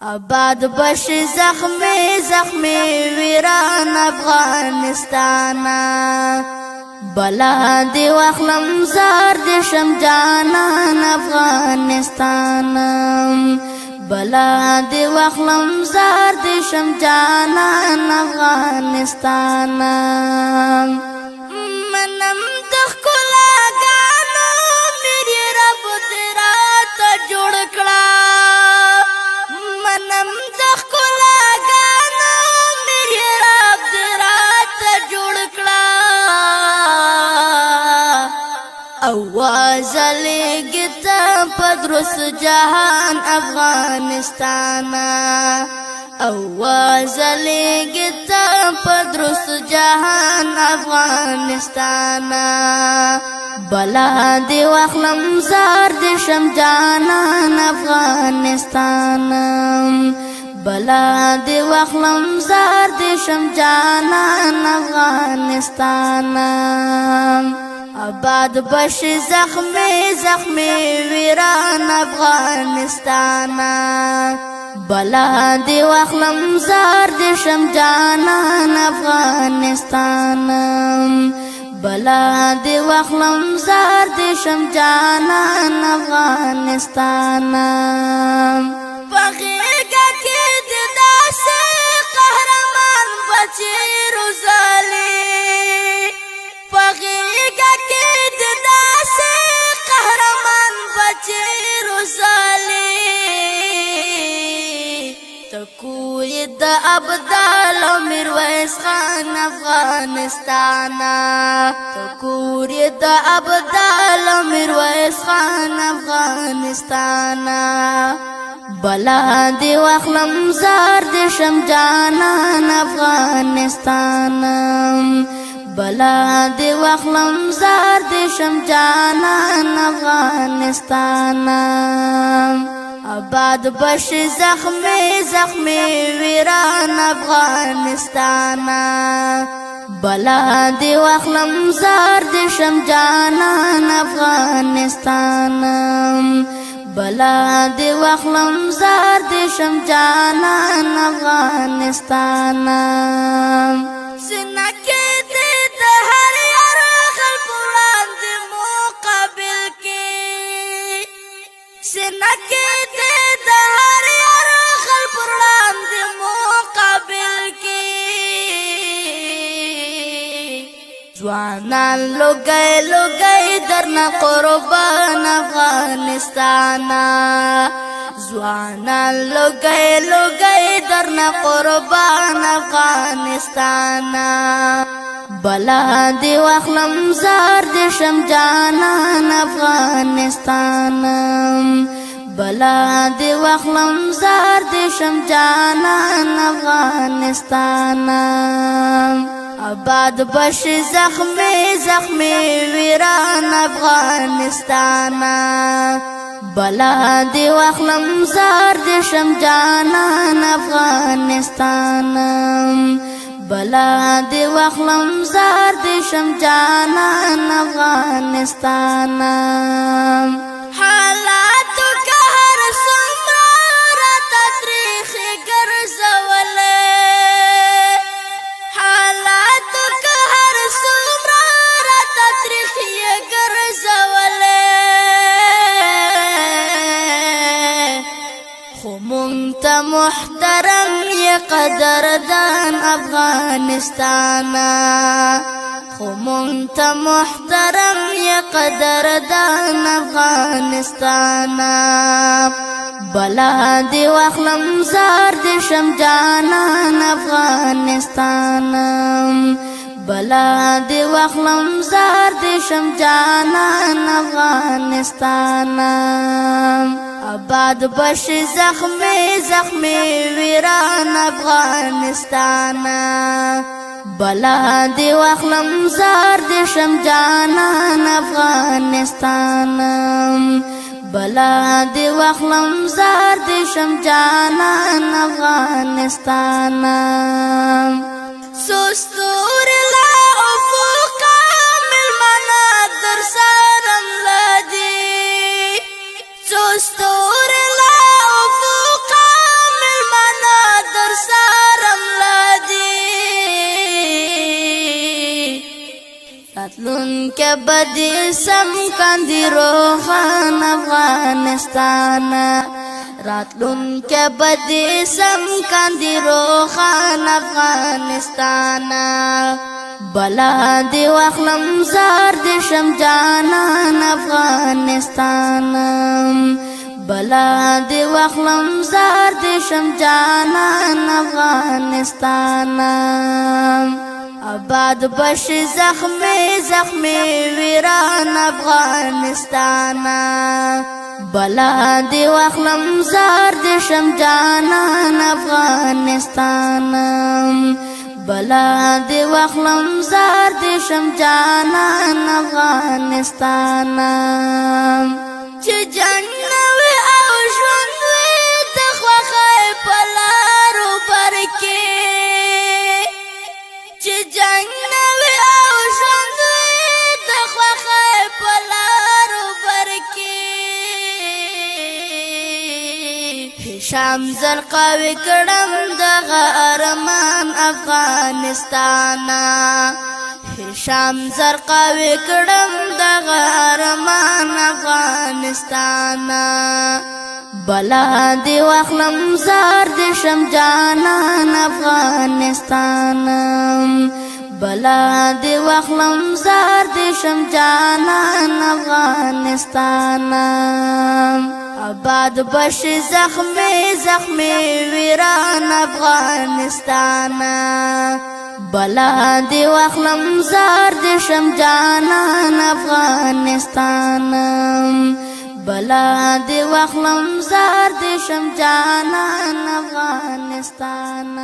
آباد بش زخمی زخمی ویران افغانستانا بلا دی واخلم زار دی شم جانان افغانستانا بلا دی واخلم زار دی شم جانان افغانستانا منم دخلا گانو میری رب تیرا تا جوڑ کڑا منم دخلا گانو میری رب تیرا تا جوڑ کڑا آواز لگتا پدرس جہان افغانستانا آواز لگتا پدرس جہان افغانستانا بلا دی واخلم زار دی شم جانان افغانستانا بلا دی واخلم زار دی شم جانان افغانستانا آباد بش زخمی زخمی ویران افغانستانا بلا دی واخلم زار دی شم جانان افغانستانا بلا دی واخلم زار دی شم جانان افغانستانا بغیگا کی دی داسی قهرمان بچی روزالی بغیگا کی دی داسی قهرمان بچی روزالی تکوی دا ابدال میرویس خان افغانستانا تکوی دا ابدال میرویس خان افغانستانا بلا دی واخلم زار دی شم جانان افغانستانا بلا دی واخلم زار دی شم جانان افغانستانا آباد بش زخمی زخمی ویران افغانستانا بلا دی واخلم زار دی شم جانان افغانستانا بلا دی واخلم زار دی شم جانان افغانستانا سنکی دی دهر یار خلق وړاندې مقابل کی سنکی دی دهر یار خلق وړاندې مقابل کی ځوانان لوګي لوګي درنه قربان افغانستانا ځوانان لوګي لوګي درنه قربان افغانستانا بلا دی واخلم زار دی شم جانان افغانستانا بلا دی واخلم زار دی شم جانان افغانستانا آباد بش زخمی زخمی ویران افغانستانا بلا دی واخلم زار دی شم جانان افغانستانا بلا دی واخلم زار دی شم جانان افغانستانا حالاتو که هر څومره راته تریخې ګرځولې حالاتو که هر څومره راته تریخې ګرځولې خو مونږ ته محترم یې قدردان افغانستانا خو مونږ ته محترم یې قدردان افغانستانا بلا دی واخلم زار دی شم جانان افغانستانا بلا دی واخلم زار دی شم جانان افغانستانا آباد بش زخمی زخمی ویران افغانستانا بلا دی واخلم زار دی شم جانان افغانستانا بلا دی واخلم زار دی شم جانان افغانستانا سوستور لا افقا ملمنا در سارم لدی سوستور لا افقا के बदी सम कांदी रोहान अफगानिस्तान रातलुन के बदी सम कांदी रोहान अफगानिस्तान बला दे वाखलम जार दे शम जानान अफगानिस्तान बला दे वाखलम जार दे शम जानान अफगानिस्तान आबाद बश जख्मे जख्मे वीरान अफगानिस्तान बला दे वाखलम जार दे शम जानान अफगानिस्तान बला दे वाखलम जार दे शम जानान अफगानिस्तान चे जन्नवे او ژوندوي د خوښۍ په لارو برکې چې جنګ او ژوندوي د خوښۍ په لارو برکې هشام زرقاوي کړم دغه ارمان افغانستان هشام زرقاوي کړم دغه ارمان افغانستان بلا دې واخلم زار دې شم جانان افغانستان بلا دې واخلم زار دې شم جانان افغانستان آباد بش زخمی زخمی ویران افغانستان بلا دې واخلم زار دې شم جانان افغانستان بلا دې واخلم زار دې شم جانان افغانستان